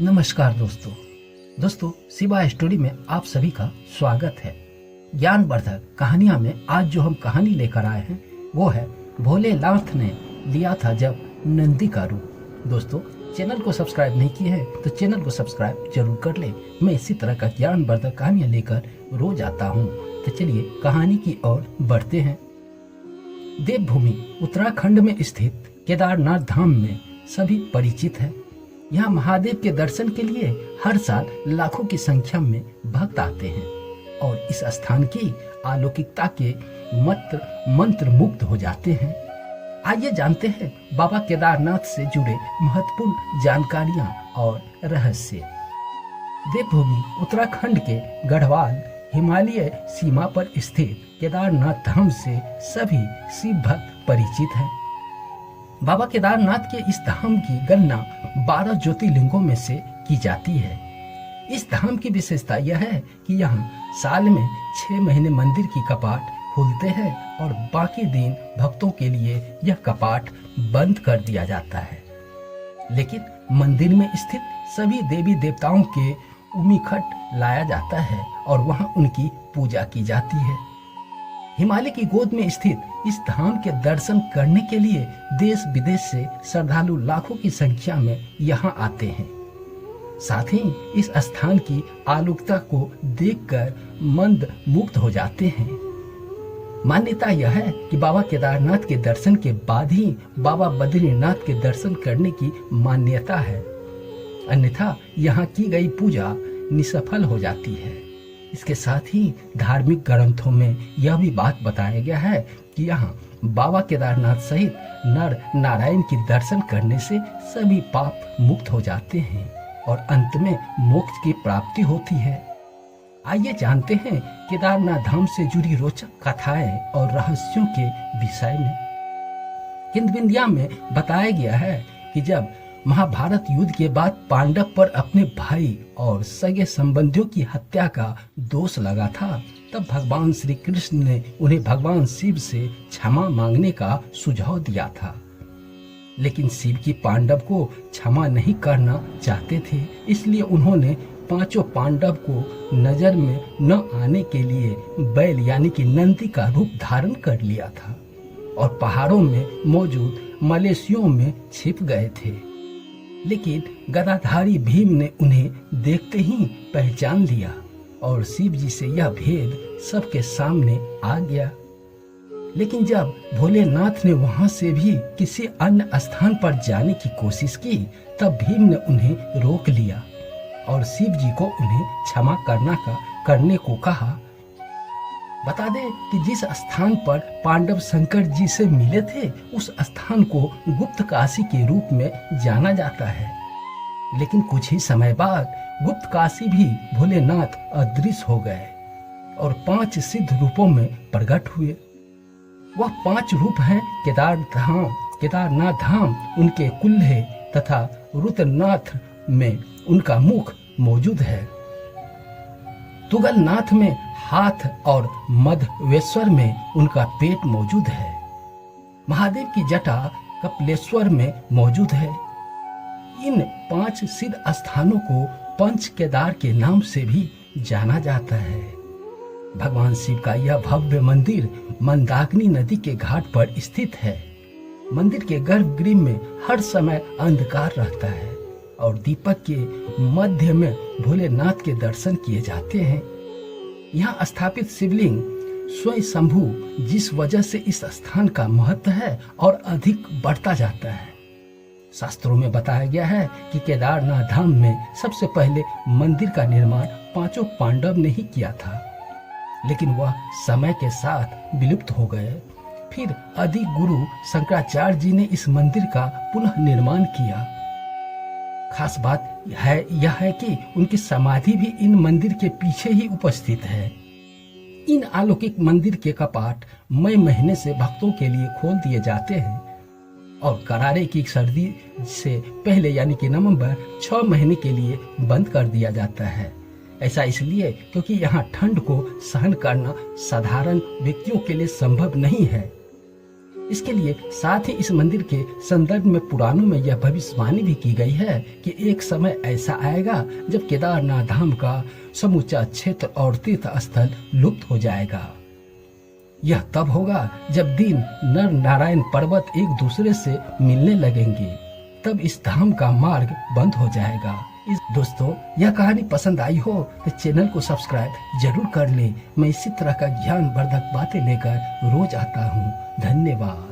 नमस्कार दोस्तों शिवा स्टोरी में आप सभी का स्वागत है। ज्ञानवर्धक कहानियां में आज जो हम कहानी लेकर आए हैं वो है भोलेनाथ ने लिया था जब नंदी का रूप। दोस्तों चैनल को सब्सक्राइब नहीं किए हैं तो चैनल को सब्सक्राइब जरूर कर ले। मैं इसी तरह का ज्ञानवर्धक कहानियां लेकर रोज आता हूँ। तो चलिए कहानी की ओर बढ़ते हैं। देवभूमि उत्तराखंड में स्थित केदारनाथ धाम में सभी परिचित है। यहाँ महादेव के दर्शन के लिए हर साल लाखों की संख्या में भक्त आते हैं और इस स्थान की अलौकिकता के मंत्र मुग्ध हो जाते हैं। आइए जानते हैं बाबा केदारनाथ से जुड़े महत्वपूर्ण जानकारियां और रहस्य। देवभूमि उत्तराखंड के गढ़वाल हिमालय सीमा पर स्थित केदारनाथ धाम से सभी शिव भक्त परिचित हैं। बाबा केदारनाथ के इस धाम की गणना 12 ज्योतिर्लिंगों में से की जाती है। इस धाम की विशेषता यह है कि यहाँ साल में 6 महीने मंदिर की कपाट खुलते हैं और बाकी दिन भक्तों के लिए यह कपाट बंद कर दिया जाता है। लेकिन मंदिर में स्थित सभी देवी देवताओं के उमिखट लाया जाता है और वहाँ उनकी पूजा की जाती है। हिमालय की गोद में स्थित इस धाम के दर्शन करने के लिए देश विदेश से श्रद्धालु लाखों की संख्या में यहाँ आते हैं। साथ ही इस स्थान की अलौकिकता को देखकर मंद मुग्ध हो जाते हैं। मान्यता यह है कि बाबा केदारनाथ के दर्शन के बाद ही बाबा बद्रीनाथ के दर्शन करने की मान्यता है, अन्यथा यहाँ की गई पूजा निष्फल हो जाती है। इसके साथ ही धार्मिक ग्रंथों में यह भी बात बताया गया है कि यहाँ बाबा केदारनाथ सहित नर नारायण की दर्शन करने से सभी पाप मुक्त हो जाते हैं और अंत में मोक्ष की प्राप्ति होती है। आइए जानते हैं केदारनाथ धाम से जुड़ी रोचक कथाएं और रहस्यों के विषय में। किंवदंतियों में बताया गया है कि जब महाभारत युद्ध के बाद पांडव पर अपने भाई और सगे संबंधियों की हत्या का दोष लगा था, तब भगवान श्री कृष्ण ने उन्हें भगवान शिव से क्षमा मांगने का सुझाव दिया था। लेकिन शिव की पांडव को क्षमा नहीं करना चाहते थे, इसलिए उन्होंने 5 पांडव को नजर में न आने के लिए बैल यानी कि नंदी का रूप धारण कर लिया था और पहाड़ों में मौजूद मलेशियों में छिप गए थे। लेकिन गदाधारी भीम ने उन्हें देखते ही पहचान लिया और शिव जी से यह भेद सबके सामने आ गया। लेकिन जब भोलेनाथ ने वहां से भी किसी अन्य स्थान पर जाने की कोशिश की, तब भीम ने उन्हें रोक लिया और शिव जी को उन्हें क्षमा करने को कहा। बता दें कि जिस स्थान पर पांडव शंकर जी से मिले थे, उस स्थान को गुप्त काशी के रूप में जाना जाता है। लेकिन कुछ ही समय बाद गुप्त काशी भी भोलेनाथ अदृश्य हो गए और 5 सिद्ध रूपों में प्रकट हुए। वह 5 रूप हैं केदारनाथ धाम उनके कुल्हे तथा रुद्रनाथ में उनका मुख मौजूद है, तुगलनाथ में हाथ और मधवेश्वर में उनका पेट मौजूद है, महादेव की जटा कपिलेश्वर में मौजूद है। इन 5 सिद्ध स्थानों को पंच केदार के नाम से भी जाना जाता है। भगवान शिव का यह भव्य मंदिर मंदाकिनी नदी के घाट पर स्थित है। मंदिर के गर्भगृह में हर समय अंधकार रहता है और दीपक के मध्य में भोलेनाथ के दर्शन किए जाते हैं। यहाँ स्थापित शिवलिंग स्वयं शंभु, जिस वजह से इस स्थान का महत्व है और अधिक बढ़ता जाता है। शास्त्रों में बताया गया है कि केदारनाथ धाम में सबसे पहले मंदिर का निर्माण 5 पांडव ने ही किया था, लेकिन वह समय के साथ विलुप्त हो गए। फिर आदि गुरु शंकराचार्य जी ने इस मंदिर का पुनः निर्माण किया। खास बात यह है कि उनकी समाधि भी इन मंदिर के पीछे ही उपस्थित है। इन अलौकिक मंदिर के कपाट मई महीने से भक्तों के लिए खोल दिए जाते हैं और करारे की सर्दी से पहले यानी कि नवंबर 6 महीने के लिए बंद कर दिया जाता है। ऐसा इसलिए क्योंकि यहाँ ठंड को सहन करना साधारण व्यक्तियों के लिए संभव नहीं है। इसके लिए साथ ही इस मंदिर के संदर्भ में पुराणों में यह भविष्यवाणी भी की गई है कि एक समय ऐसा आएगा जब केदारनाथ धाम का समूचा क्षेत्र और तीर्थ स्थल लुप्त हो जाएगा। यह तब होगा जब दिन नर नारायण पर्वत एक दूसरे से मिलने लगेंगे, तब इस धाम का मार्ग बंद हो जाएगा। दोस्तों, यह कहानी पसंद आई हो तो चैनल को सब्सक्राइब जरूर कर ले। मैं इसी तरह का ज्ञानवर्धक बातें लेकर रोज आता हूँ। धन्यवाद।